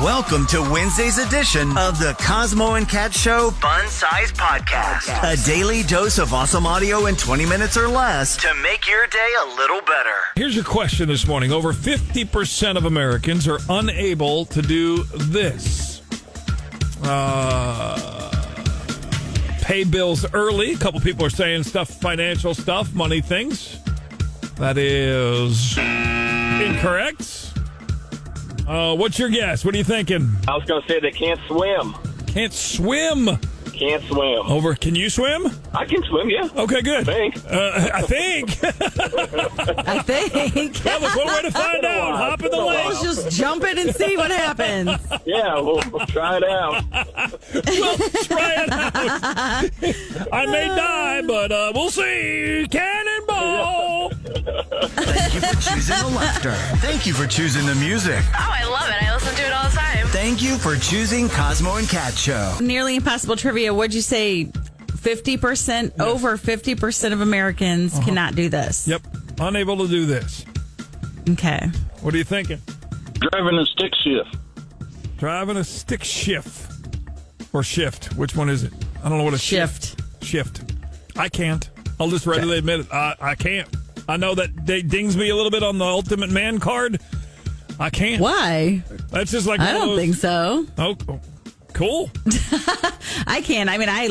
Welcome to Wednesday's edition of the Cosmo and Kat Show Fun Size Podcast. A daily dose of awesome audio in 20 minutes or less to make your day a little better. Here's your question this morning. Over 50% of Americans are unable to do this. Pay bills early. A couple people are saying stuff, financial stuff, money things. That is incorrect. What's your guess? What are you thinking? I was going to say they can't swim. Can't swim. Can't swim. Over. Can you swim? I can swim, yeah. Okay, good. I think. I think. I That was one way to find out. Hop in the lake. Let's just jump in and see what happens. Yeah, we'll try it out. We'll try it out. I may die, but we'll see. Cannonball. Thank you for choosing the laughter. Thank you for choosing the music. Oh, I love it. I listen to it all the time. Thank you for choosing Cosmo and Kat Show. Nearly impossible trivia. What'd you say? 50%, over 50% of Americans cannot do this. Yep. Unable to do this. Okay. What are you thinking? Driving a stick shift. Driving a stick shift. Or shift. Which one is it? I don't know what a shift. I can't. I'll just readily admit it. I can't. I know that dings me a little bit on the Ultimate Man card. I can't. Why? That's just like I don't think so. Oh, cool. I can. I mean, I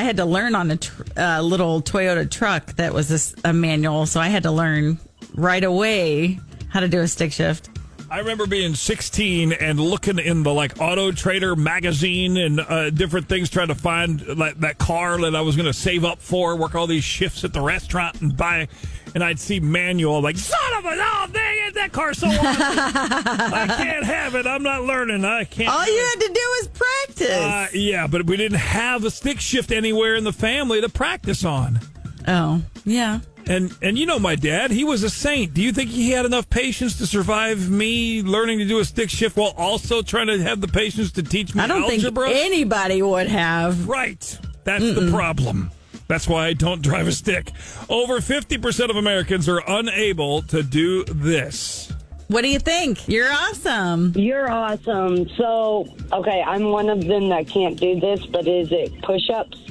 had to learn on a little Toyota truck that was a manual, so I had to learn right away how to do a stick shift. I remember being 16 and looking in the Auto Trader magazine and different things, trying to find that car that I was going to save up for, work all these shifts at the restaurant and buy. And I'd see manual, son of a, oh, dang it, that car's so awesome. I can't have it. I'm not learning. I can't. All you had to do was practice. Yeah, but we didn't have a stick shift anywhere in the family to practice on. Oh, yeah. And you know my dad, he was a saint. Do you think he had enough patience to survive me learning to do a stick shift while also trying to have the patience to teach me algebra? I don't think anybody would have. Right. That's the problem. That's why I don't drive a stick. Over 50% of Americans are unable to do this. What do you think? You're awesome. You're awesome. So, okay, I'm one of them that can't do this, but is it push-ups?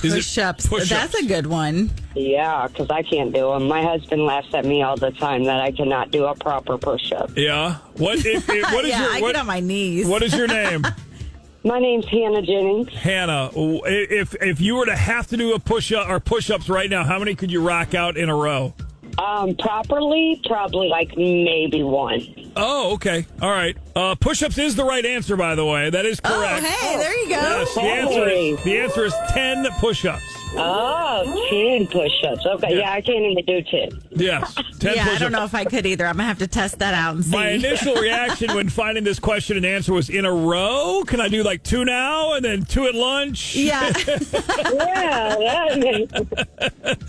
Push-ups. That's a good one. Yeah, because I can't do them. My husband laughs at me all the time that I cannot do a proper push-up. Yeah? What is I get on my knees. What is your name? My name's Hannah Jennings. Hannah, if you were to have to do a push-up or push-ups right now, how many could you rock out in a row? Properly, probably maybe one. Oh, okay. All right. Push-ups is the right answer, by the way. That is correct. Oh, hey, there you go. Yes, the answer is 10 push-ups. Oh, 10 push-ups. Okay, yeah, I can't even do 10. Yes, 10 yeah, push-ups. I don't know if I could either. I'm going to have to test that out and see. My initial reaction when finding this question and answer was in a row. Can I do 2 now and then 2 at lunch? Yeah.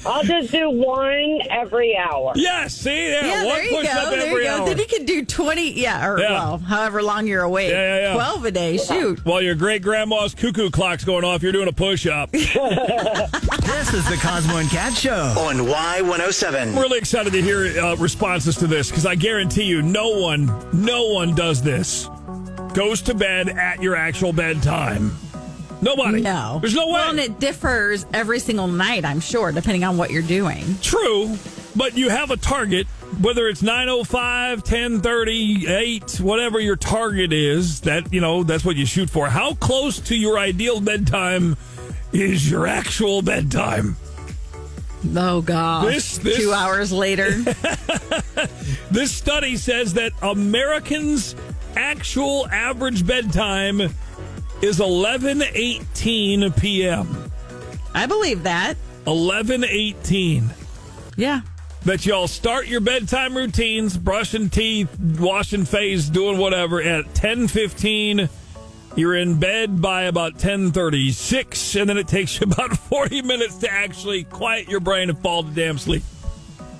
I'll just do 1 every hour. Yes, see? Yeah, one there you push-up go. There every you go. hour. Then you can do 20, well, however long you're awake. Yeah. 12 a day, shoot. While your great-grandma's cuckoo clock's going off, you're doing a push-up. This is the Cosmo and Kat Show on Y107. I'm really excited to hear responses to this because I guarantee you no one does this. Goes to bed at your actual bedtime. Nobody. No. There's no way. Well, and it differs every single night, I'm sure, depending on what you're doing. True, but you have a target, whether it's 9:05, 10:30, 8, whatever your target is, that's what you shoot for. How close to your ideal bedtime is your actual bedtime? Oh, God. This 2 hours later. This study says that Americans' actual average bedtime is 11:18 p.m. I believe that. 11:18. Yeah. That y'all start your bedtime routines, brushing teeth, washing face, doing whatever at 10:15. You're in bed by about 10:36, and then it takes you about 40 minutes to actually quiet your brain and fall to damn sleep.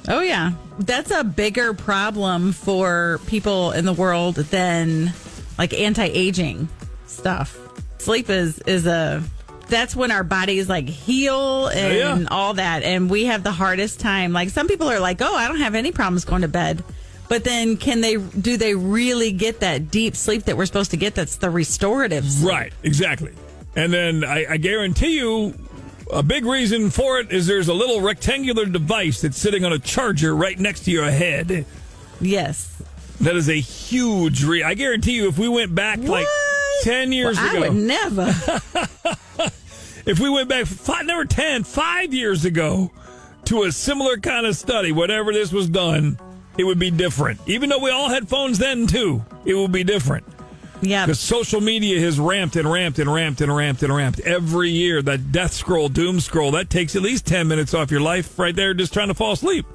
Oh, yeah. That's a bigger problem for people in the world than anti-aging stuff. Sleep that's when our bodies heal and all that. And we have the hardest time. Some people are oh, I don't have any problems going to bed. But then do they really get that deep sleep that we're supposed to get? That's the restorative sleep. Right, exactly. And then I guarantee you a big reason for it is there's a little rectangular device that's sitting on a charger right next to your head. Yes. That is a huge I guarantee you if we went back like 10 years ago. I would never. If we went back, 5 years ago to a similar kind of study, whatever this was done, it would be different. Even though we all had phones then, too, it would be different. Yeah. Because social media has ramped and ramped and ramped and ramped and ramped. Every year, that death scroll, doom scroll, that takes at least 10 minutes off your life right there just trying to fall asleep.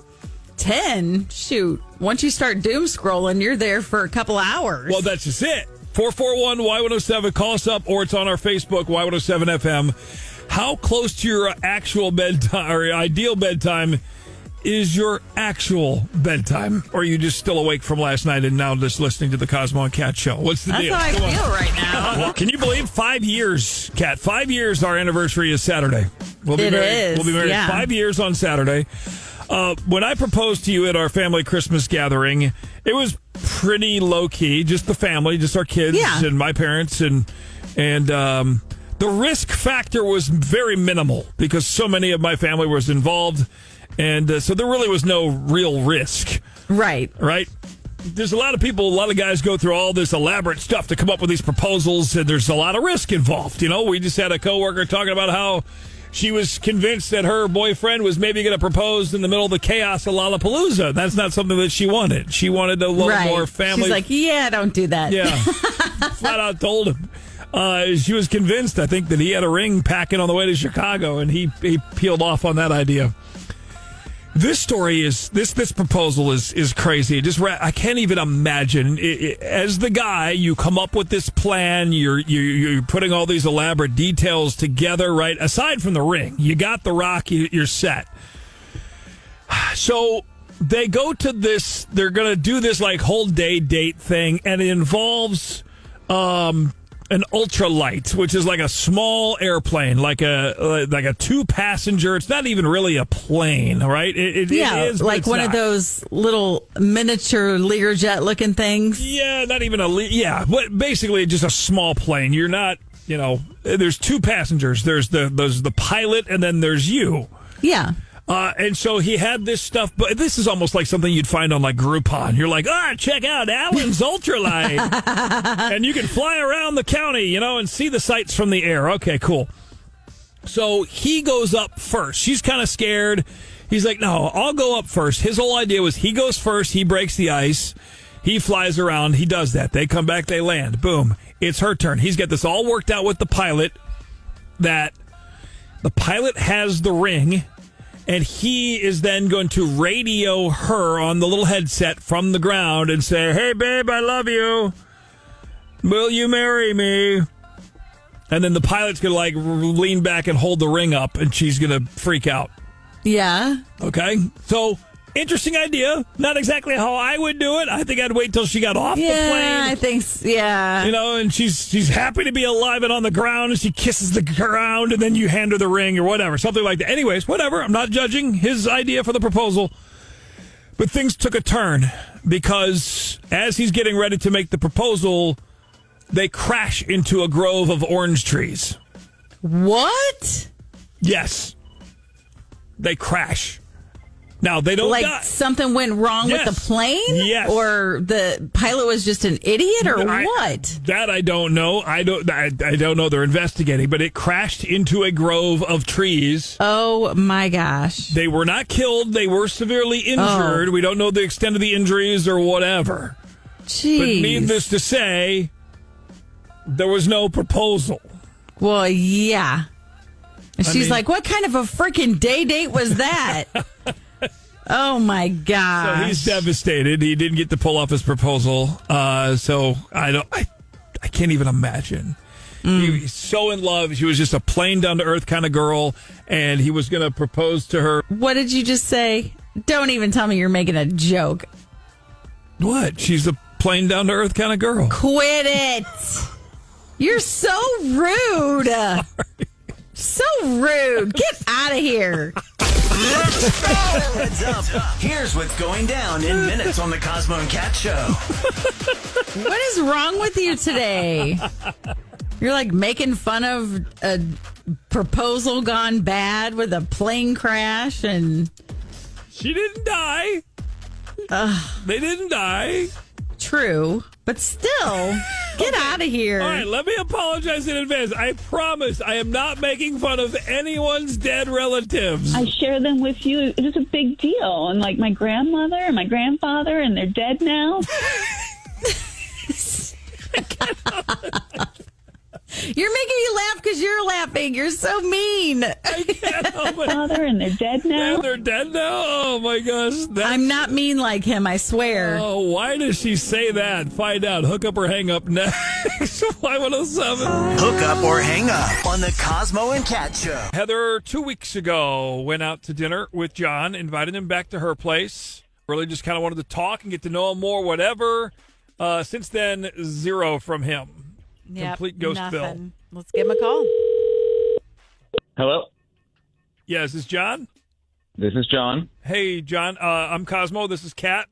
10? Shoot. Once you start doom scrolling, you're there for a couple hours. Well, that's just it. 441-Y107. Call us up, or it's on our Facebook, Y107 FM. How close to your actual bedtime or ideal bedtime is your actual bedtime? Or are you just still awake from last night and now just listening to the Cosmo and Kat show? What's the deal? That's how I feel right now. Can you believe 5 years, Kat? 5 years, our anniversary is Saturday. We'll be married 5 years on Saturday. When I proposed to you at our family Christmas gathering, it was pretty low-key, just the family, just our kids and my parents. And the risk factor was very minimal because so many of my family was involved. And so there really was no real risk. Right. There's a lot of people, a lot of guys go through all this elaborate stuff to come up with these proposals, and there's a lot of risk involved. You know, we just had a coworker talking about how she was convinced that her boyfriend was maybe going to propose in the middle of the chaos of Lollapalooza. That's not something that she wanted. She wanted a little more family. She's like, yeah, don't do that. Yeah. Flat out told him. She was convinced, I think, that he had a ring packing on the way to Chicago, and he peeled off on that idea. This story is this proposal is crazy. I can't even imagine. As the guy, you come up with this plan. You're putting all these elaborate details together, right? Aside from the ring, you got the rock. You're set. So they go to this. They're going to do this like whole day date thing, and it involves an ultralight, which is like a small airplane, like a 2-passenger. It's not even really a plane, right? It is like one of those little miniature Learjet looking things. Yeah, not even basically just a small plane. You're not, there's 2 passengers. There's the pilot, and then there's you. Yeah. And so he had this stuff, but this is almost like something you'd find on like Groupon. You're like, check out Alan's ultralight. And you can fly around the county, and see the sights from the air. Okay, cool. So he goes up first. She's kind of scared. He's like, no, I'll go up first. His whole idea was he goes first. He breaks the ice. He flies around. He does that. They come back. They land. Boom. It's her turn. He's got this all worked out with the pilot, that the pilot has the ring. And he is then going to radio her on the little headset from the ground and say, hey, babe, I love you. Will you marry me? And then the pilot's going to like lean back and hold the ring up, and she's going to freak out. Yeah. Okay. So interesting idea. Not exactly how I would do it. I think I'd wait till she got off the plane. Yeah, I think, yeah. And she's happy to be alive and on the ground, and she kisses the ground, and then you hand her the ring or whatever, something like that. Anyways, whatever. I'm not judging his idea for the proposal. But things took a turn because as he's getting ready to make the proposal, they crash into a grove of orange trees. What? Yes. They crash. Now, they don't die. Something went wrong with the plane? Yes. Or the pilot was just an idiot, or what? That I don't know. I don't know. They're investigating, but it crashed into a grove of trees. Oh, my gosh. They were not killed. They were severely injured. We don't know the extent of the injuries or whatever. Jeez. But needless to say, there was no proposal. Well, yeah. And she's like, what kind of a freaking day date was that? Oh, my God. So he's devastated. He didn't get to pull off his proposal. So I can't even imagine. He's so in love. She was just a plain down-to-earth kind of girl, and he was going to propose to her. What did you just say? Don't even tell me you're making a joke. What? She's a plain down-to-earth kind of girl. Quit it. You're so rude. So rude. Get out of here. Heads up. Here's what's going down in minutes on the Cosmo and Kat Show. What is wrong with you today? You're like making fun of a proposal gone bad with a plane crash and... She didn't die. They didn't die. True, but still, get out of here. All right, let me apologize in advance. I promise I am not making fun of anyone's dead relatives. I share them with you. It is a big deal. And like my grandmother and my grandfather, and they're dead now. You're making me laugh because you're laughing. You're so mean. I can't help it. Father, and they're dead now. And they're dead now? Oh, my gosh. I'm not mean like him, I swear. Oh, why does she say that? Find out. Hook up or hang up next. 5107. Hook up or hang up on the Cosmo and Kat Show. Heather, 2 weeks ago, went out to dinner with John, invited him back to her place. Really just kind of wanted to talk and get to know him more, whatever. Since then, zero from him. Complete ghost nothing. bill. Let's give him a call. Hello, Yeah, is this John? this is John. Hey, John. I'm Cosmo. This is Kat.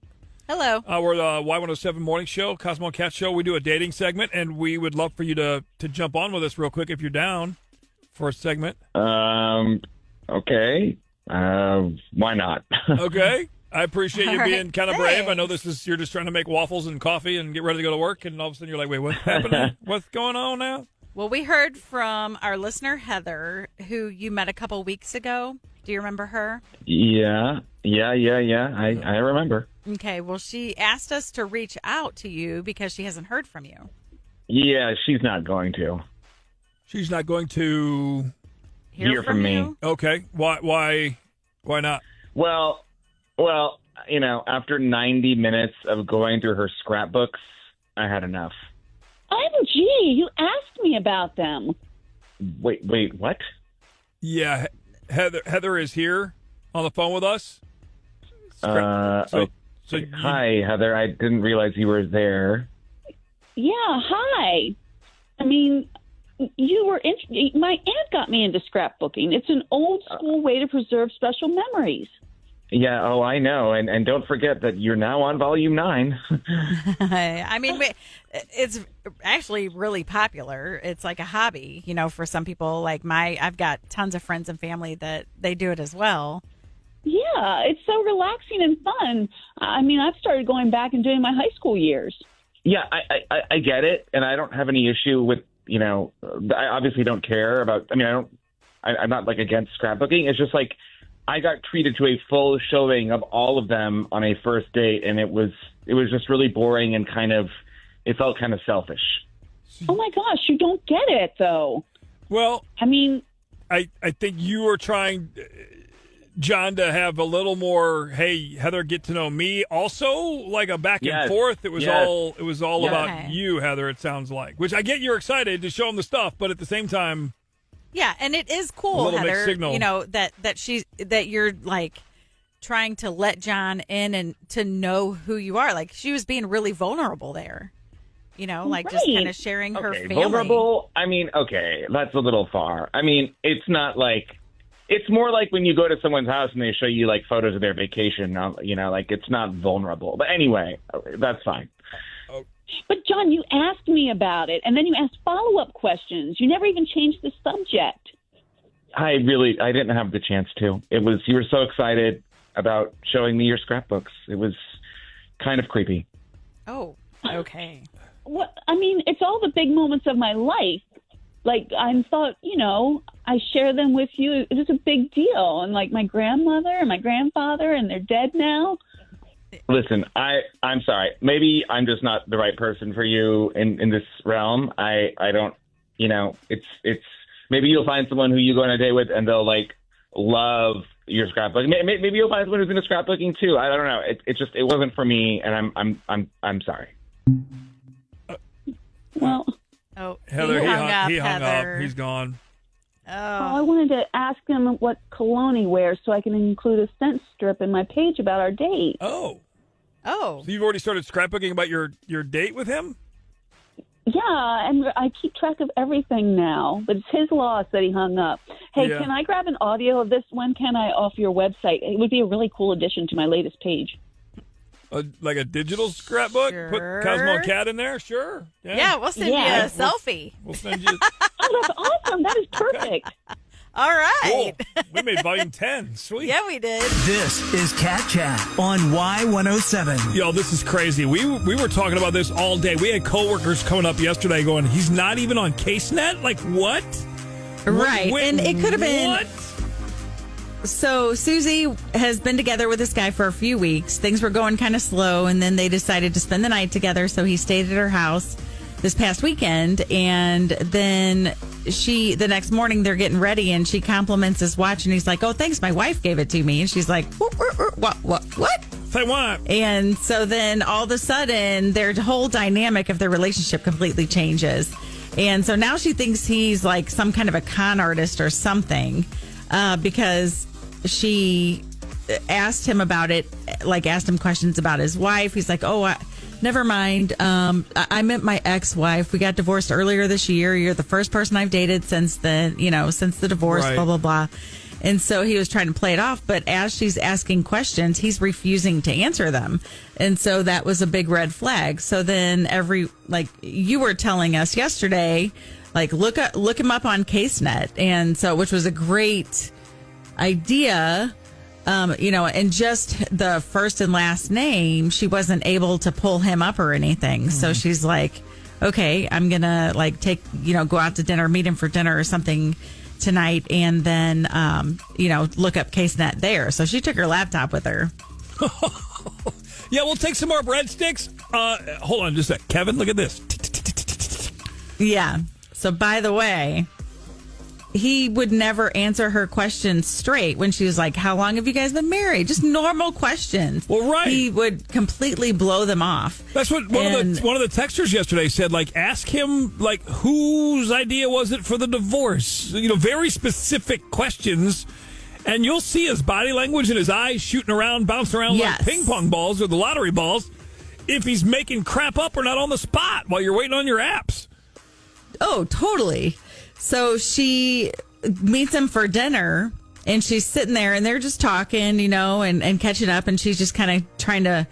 Hello. We're the Y107 Morning Show, Cosmo and Kat Show. We do a dating segment, and we would love for you to jump on with us real quick if you're down for a segment. Okay. Why not? Okay. I appreciate you All being right, kind of brave. I know thanks. you're just trying to make waffles and coffee and get ready to go to work, and all of a sudden you're like, wait, what's happening? What's going on now? Well, we heard from our listener, Heather, who you met a couple weeks ago. Do you remember her? Yeah. I remember. Okay, well, she asked us to reach out to you because she hasn't heard from you. Yeah, she's not going to. She's not going to. Hear from me. you? Okay. Why not? Well, after 90 minutes of going through her scrapbooks, I had enough. OMG, you asked me about them. Wait, what? Yeah, Heather is here on the phone with us. So Hi, Heather. I didn't realize you were there. Yeah, hi. I mean, my aunt got me into scrapbooking. It's an old school way to preserve special memories. Yeah, I know. And don't forget that you're now on volume 9. I mean, it's actually really popular. It's like a hobby, for some people. Like I've got tons of friends and family that they do it as well. Yeah, it's so relaxing and fun. I mean, I've started going back and doing my high school years. Yeah, I get it, and I don't have any issue with, I obviously don't care about, I'm not like against scrapbooking. It's just like I got treated to a full showing of all of them on a first date, and it was just really boring and it felt kind of selfish. Oh my gosh, you don't get it though. Well, I mean, I think you were trying, John, to have a little more, hey, Heather, get to know me. Also, like a back and forth. It was all about you, Heather, it sounds like. Which I get you're excited to show them the stuff, but at the same time. Yeah, and it is cool, Heather, signal. that you're like trying to let John in and to know who you are. Like she was being really vulnerable there. Like just kind of sharing her family. Vulnerable? I mean, okay, that's a little far. I mean, it's not like, it's more like when you go to someone's house and they show you like photos of their vacation, like it's not vulnerable. But anyway, that's fine. but John, you asked me about it, and then you asked follow-up questions. You never even changed the subject. I didn't have the chance to. You were so excited about showing me your scrapbooks. It was kind of creepy. Oh, okay. What? I mean, it's all the big moments of my life. Like, I thought, I share them with you. It is a big deal. And like my grandmother and my grandfather, and they're dead now. Listen, I'm sorry. Maybe I'm just not the right person for you in this realm. I don't, it's maybe you'll find someone who you go on a date with and they'll like love your scrapbooking. Maybe you'll find someone who's into scrapbooking too. I don't know. It wasn't for me, and I'm sorry. Well. Oh, Heather, he hung Heather. up. He's gone. Oh, I wanted to ask him what cologne he wears so I can include a scent strip in my page about our date. Oh. So you've already started scrapbooking about your date with him? Yeah, and I keep track of everything now, but it's his loss that he hung up. Hey, Yeah. can I grab an audio of this? When can I off your website? It would be a really cool addition to my latest page. Like a digital scrapbook? Sure. Put Cosmo Kat in there? Sure. Yeah, we'll send Yeah. you a selfie. We'll send you. Oh, that's awesome. That is perfect. All right. Cool. We made volume 10. Sweet. Yeah, we did. This is Cat Chat on Y107. Yo, this is crazy. We were talking about this all day. We had coworkers coming up yesterday going, he's not even on CaseNet? Like, what? Right. Wait, and it could have been. What? So Susie has been together with this guy for a few weeks. Things were going kind of slow, and then they decided to spend the night together. So he stayed at her house this past weekend, and then the next morning they're getting ready, and she compliments his watch, and he's like, "Oh, thanks, my wife gave it to me." And she's like, "What?" Say what? And so then all of a sudden their whole dynamic of their relationship completely changes. And so now she thinks he's like some kind of a con artist or something, because she asked him about it, like asked him questions about his wife. He's like, "Oh, never mind. I meant my ex-wife. We got divorced earlier this year. You're the first person I've dated since the divorce, Right. blah, blah, blah." And so he was trying to play it off, but as she's asking questions, he's refusing to answer them. And so that was a big red flag. So then like you were telling us yesterday, like look him up on CaseNet. And so, which was a great idea. And just the first and last name, she wasn't able to pull him up or anything. So she's like, okay, I'm going to like go out to dinner, meet him for dinner or something tonight, and then, look up CaseNet there. So she took her laptop with her. Yeah, we'll take some more breadsticks. Hold on just a sec. Kevin, look at this. Yeah. So by the way, he would never answer her questions straight when she was like, "How long have you guys been married?" Just normal questions. Well, right. He would completely blow them off. That's what one of the texters yesterday said. Like, ask him, like, whose idea was it for the divorce? Very specific questions, and you'll see his body language and his eyes shooting around, bouncing around Yes. like ping pong balls or the lottery balls. If he's making crap up or not on the spot while you're waiting on your apps. Oh, totally. So she meets him for dinner, and she's sitting there, and they're just talking, and catching up, and she's just kind of trying to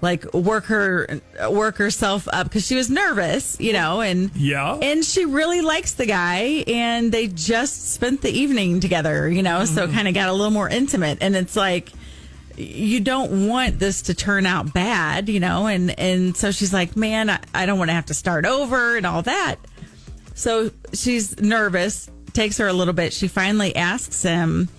like work herself up because she was nervous, and Yeah. and she really likes the guy, and they just spent the evening together, so kind of got a little more intimate, and it's like you don't want this to turn out bad, and so she's like, "Man, I don't want to have to start over and all that." So she's nervous, takes her a little bit. She finally asks him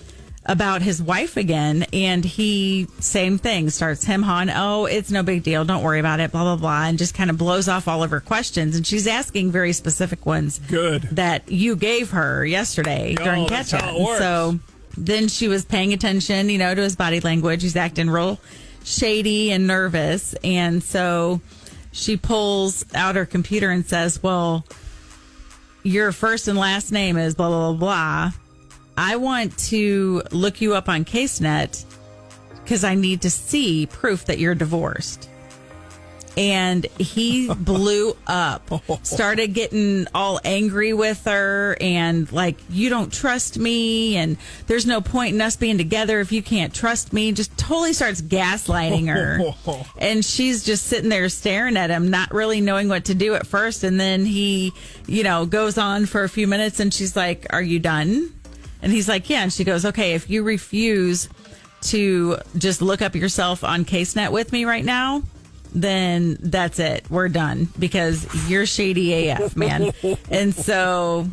about his wife again, and he, same thing, starts him-hawing, "Oh, it's no big deal, don't worry about it, blah, blah, blah," and just kind of blows off all of her questions. And she's asking very specific ones. Good. That you gave her yesterday during that's catch-up. how it works. So then she was paying attention, to his body language. He's acting real shady and nervous. And so she pulls out her computer and says, "Well, your first and last name is blah, blah, blah, blah. I want to look you up on CaseNet because I need to see proof that you're divorced." And he blew up, started getting all angry with her and like, "You don't trust me, and there's no point in us being together if you can't trust me." Just totally starts gaslighting her. And she's just sitting there staring at him, not really knowing what to do at first. And then he, goes on for a few minutes, and she's like, "Are you done?" And he's like, "Yeah." And she goes, "Okay, if you refuse to just look up yourself on CaseNet with me right now, then that's it. We're done because you're shady AF, man." And so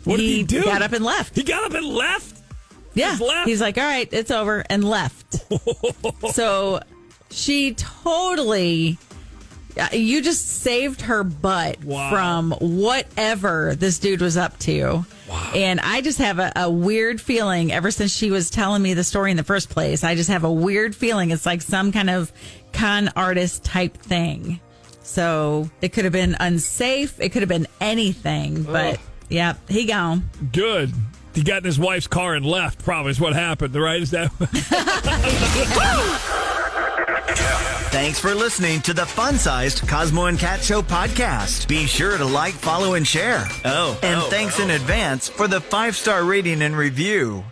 What did he do? got up and left. He got up and left? Yeah. Just left? He's like, "All right, it's over," and left. So she totally, you just saved her butt Wow. from whatever this dude was up to. Wow. And I just have a weird feeling ever since she was telling me the story in the first place. I just have a weird feeling it's like some kind of con artist type thing. So it could have been unsafe. It could have been anything. But yeah, he gone. Good. He got in his wife's car and left, probably is what happened, right? Is that Thanks for listening to the fun-sized Cosmo and Kat Show podcast. Be sure to like, follow, and share. And thanks in advance for the 5-star rating and review.